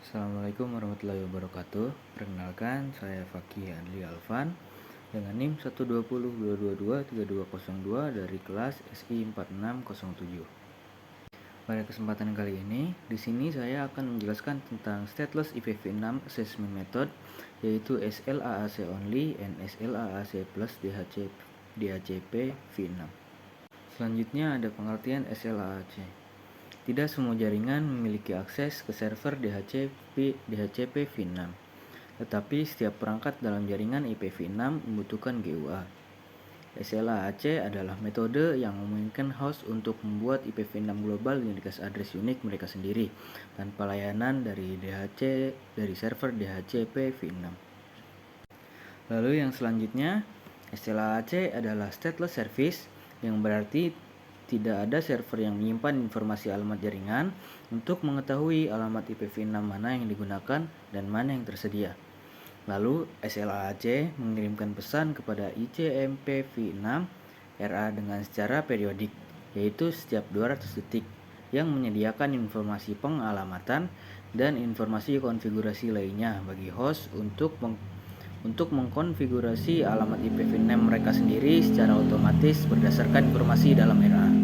Assalamualaikum warahmatullahi wabarakatuh. Perkenalkan, saya Fakih Adli Alvan dengan NIM 12022223202 dari kelas SI 4607. Pada kesempatan kali ini, di sini saya akan menjelaskan tentang Stateless IPv6 Assessment Method, yaitu SLAAC Only and SLAAC Plus DHCP v6. Selanjutnya ada pengertian SLAAC. Tidak semua jaringan memiliki akses ke server DHCP v6, tetapi setiap perangkat dalam jaringan IPv6 membutuhkan GUA. SLAAC adalah metode yang memungkinkan host untuk membuat IPv6 global dengan address unik mereka sendiri tanpa layanan dari server DHCP v6. Lalu yang selanjutnya, SLAAC adalah stateless service, yang berarti tidak ada server yang menyimpan informasi alamat jaringan untuk mengetahui alamat IPv6 mana yang digunakan dan mana yang tersedia. Lalu SLAAC mengirimkan pesan kepada ICMP v6 RA dengan secara periodik, yaitu setiap 200 detik, yang menyediakan informasi pengalamatan dan informasi konfigurasi lainnya bagi host untuk mengkonfigurasi alamat IPv6 mereka sendiri secara otomatis berdasarkan informasi dalam RA.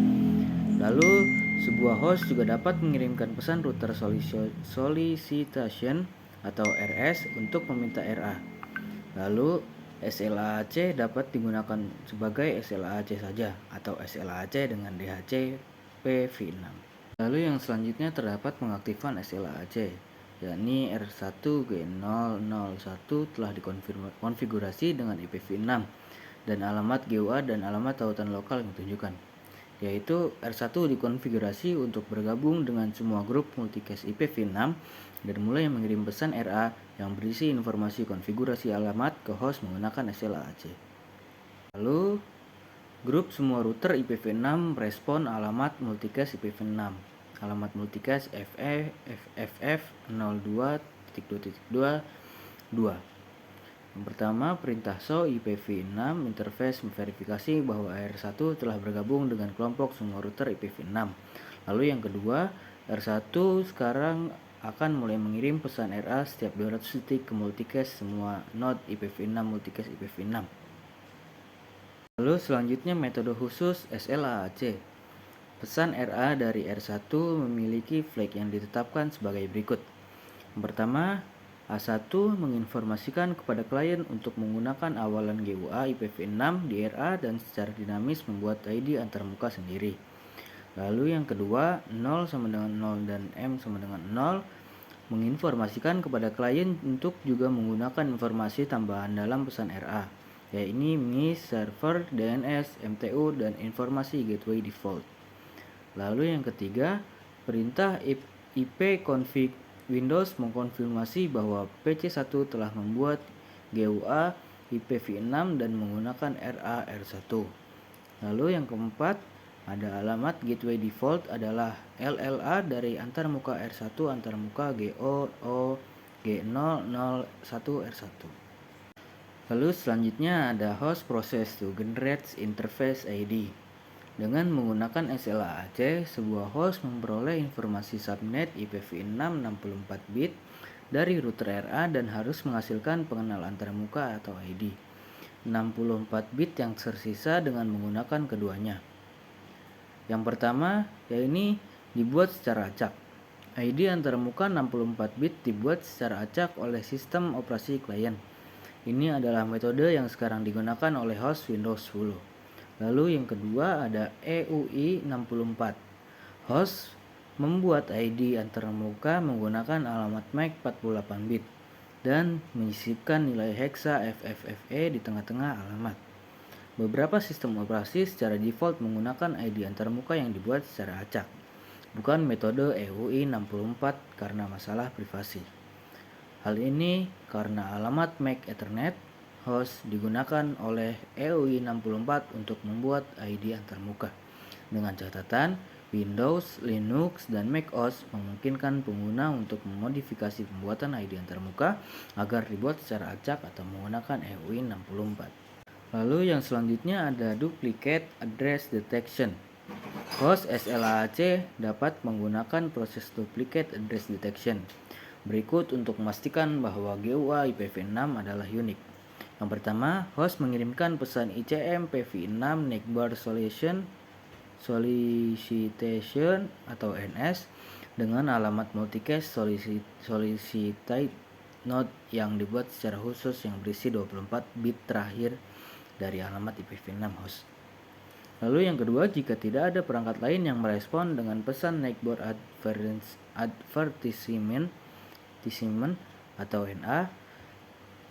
Lalu, sebuah host juga dapat mengirimkan pesan router solicitation atau RS untuk meminta RA. Lalu, SLAAC dapat digunakan sebagai SLAAC saja atau SLAAC dengan DHCP v6. Lalu yang selanjutnya terdapat pengaktifan SLAAC, yakni R1G001 telah dikonfigurasi dengan IPv6 dan alamat GUA dan alamat tautan lokal yang ditunjukkan, yaitu R1 dikonfigurasi untuk bergabung dengan semua grup multicast IPv6 dan mulai mengirim pesan RA yang berisi informasi konfigurasi alamat ke host menggunakan SLAAC. Lalu, grup semua router IPv6 merespon alamat multicast IPv6. Alamat multicast FF02.2.2. Yang pertama, perintah show IPv6 interface memverifikasi bahwa R1 telah bergabung dengan kelompok semua router IPv6. Lalu yang kedua, R1 sekarang akan mulai mengirim pesan RA setiap 200 detik ke multicast semua node IPv6 multicast IPv6. Lalu selanjutnya metode khusus SLAAC. Pesan RA dari R1 memiliki flag yang ditetapkan sebagai berikut. Yang pertama, A1 menginformasikan kepada klien untuk menggunakan awalan GUA IPv6 di RA dan secara dinamis membuat ID antarmuka sendiri. Lalu yang kedua, 0 sama dengan 0 dan M sama dengan 0 menginformasikan kepada klien untuk juga menggunakan informasi tambahan dalam pesan RA, yaitu MIS, server, DNS, MTU, dan informasi gateway default. Lalu yang ketiga, perintah ipconfig Windows mengkonfirmasi bahwa PC1 telah membuat GUA IPv6 dan menggunakan RA R1. Lalu yang keempat, ada alamat gateway default adalah LLA dari antarmuka R1 antarmuka GO G001 R1. Lalu selanjutnya ada host process to generate interface ID. Dengan menggunakan SLAAC, sebuah host memperoleh informasi subnet IPv6 64 bit dari router RA dan harus menghasilkan pengenal antarmuka atau ID 64 bit yang tersisa dengan menggunakan keduanya. Yang pertama, yaitu dibuat secara acak. ID antarmuka 64 bit dibuat secara acak oleh sistem operasi klien. Ini adalah metode yang sekarang digunakan oleh host Windows 10. Lalu yang kedua ada EUI64. Host membuat ID antarmuka menggunakan alamat MAC 48 bit dan menyisipkan nilai hexa FFFE di tengah-tengah alamat. Beberapa sistem operasi secara default menggunakan ID antarmuka yang dibuat secara acak, bukan metode EUI64 karena masalah privasi. Hal ini karena alamat MAC Ethernet host digunakan oleh EUI64 untuk membuat ID antarmuka. Dengan catatan, Windows, Linux, dan macOS memungkinkan pengguna untuk memodifikasi pembuatan ID antarmuka agar dibuat secara acak atau menggunakan EUI64. Lalu yang selanjutnya ada duplicate address detection. Host SLAAC dapat menggunakan proses duplicate address detection Berikut untuk memastikan bahwa GUA IPv6 adalah unik. Yang pertama, host mengirimkan pesan ICM PV6 Neighbor Solicitation atau NS dengan alamat multicast solicited node yang dibuat secara khusus yang berisi 24 bit terakhir dari alamat IPv6 host. Lalu yang kedua, jika tidak ada perangkat lain yang merespon dengan pesan Neighbor Advertisement atau NA,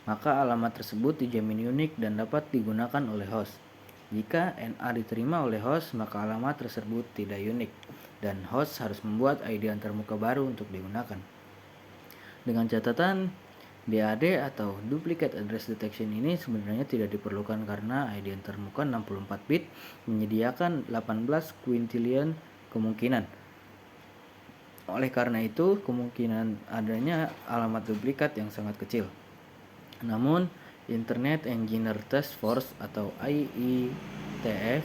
maka alamat tersebut dijamin unik dan dapat digunakan oleh host. Jika NA diterima oleh host, maka alamat tersebut tidak unik dan host harus membuat ID antarmuka baru untuk digunakan. Dengan catatan, DAD atau Duplicate Address Detection ini sebenarnya tidak diperlukan karena ID antarmuka 64 bit menyediakan 18 quintillion kemungkinan. Oleh karena itu, kemungkinan adanya alamat duplikat yang sangat kecil. Namun, Internet Engineer Task Force atau IETF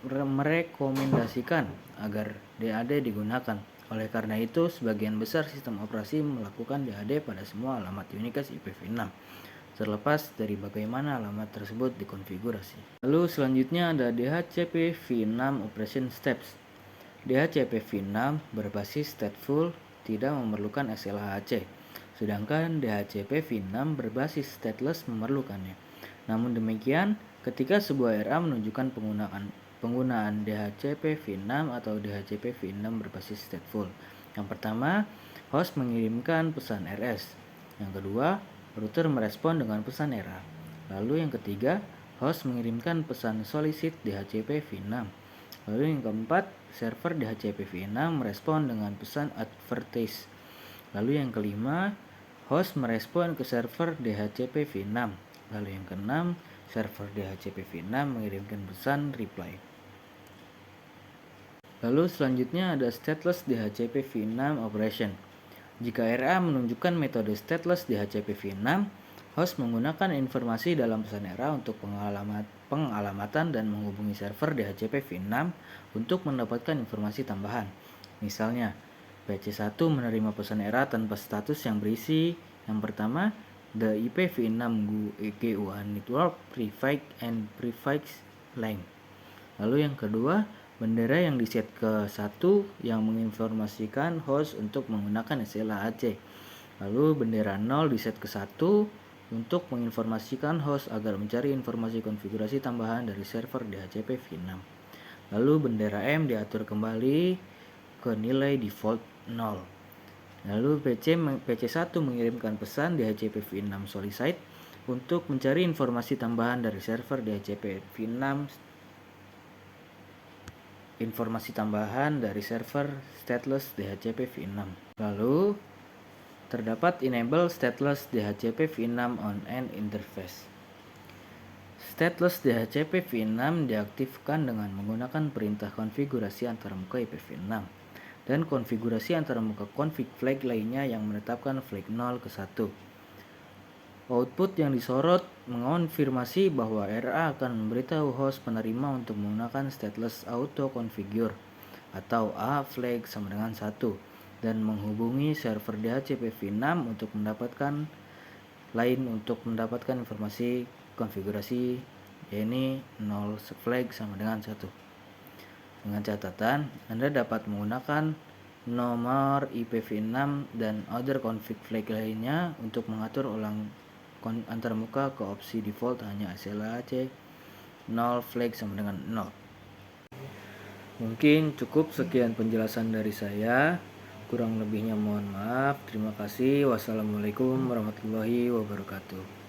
merekomendasikan agar DAD digunakan. Oleh karena itu, sebagian besar sistem operasi melakukan DAD pada semua alamat unicast IPv6, terlepas dari bagaimana alamat tersebut dikonfigurasi. Lalu selanjutnya ada DHCP v6 Operation Steps. DHCP v6 berbasis stateful, tidak memerlukan SLHC, sedangkan DHCP v6 berbasis stateless memerlukannya. Namun demikian, ketika sebuah RA menunjukkan penggunaan DHCP v6 atau DHCP v6 berbasis stateful. Yang pertama, host mengirimkan pesan RS. Yang kedua, router merespon dengan pesan RA. Lalu yang ketiga, host mengirimkan pesan solicit DHCP v6. Lalu yang keempat, server DHCP v6 merespon dengan pesan advertise. Lalu yang kelima, host merespon ke server DHCP v6. Lalu yang keenam, server DHCP v6 mengirimkan pesan reply. Lalu selanjutnya ada stateless DHCP v6 operation. Jika RA menunjukkan metode stateless DHCP v6, host menggunakan informasi dalam pesan RA untuk pengalamatan dan menghubungi server DHCP v6 untuk mendapatkan informasi tambahan. Misalnya, PC1 menerima pesan RA tanpa status yang berisi yang pertama, the IPv6 GUA network prefix and prefix length. Lalu yang kedua, bendera yang diset ke 1 yang menginformasikan host untuk menggunakan SLHC. Lalu bendera 0 diset ke 1 untuk menginformasikan host agar mencari informasi konfigurasi tambahan dari server DHCP v6. Lalu bendera M diatur kembali ke nilai default 0. Lalu PC1 mengirimkan pesan DHCP v6 solicit untuk mencari informasi tambahan dari server DHCP v6 stateless DHCP v6. Lalu terdapat enable stateless DHCP v6 on end interface. Stateless DHCP v6 diaktifkan dengan menggunakan perintah konfigurasi antarmuka IPv6 dan konfigurasi antarmuka config flag lainnya yang menetapkan flag 0 ke 1. Output yang disorot mengonfirmasi bahwa RA akan memberitahu host penerima untuk menggunakan stateless auto configure atau A flag sama dengan 1 dan menghubungi server DHCP v6 untuk mendapatkan informasi konfigurasi, yaitu 0 flag sama dengan 1. Dengan catatan, Anda dapat menggunakan nomor IPv6 dan other config flag lainnya untuk mengatur ulang antarmuka ke opsi default hanya SLHC 0 flag sama dengan 0. Mungkin cukup sekian penjelasan dari saya. Kurang lebihnya mohon maaf. Terima kasih. Wassalamualaikum warahmatullahi wabarakatuh.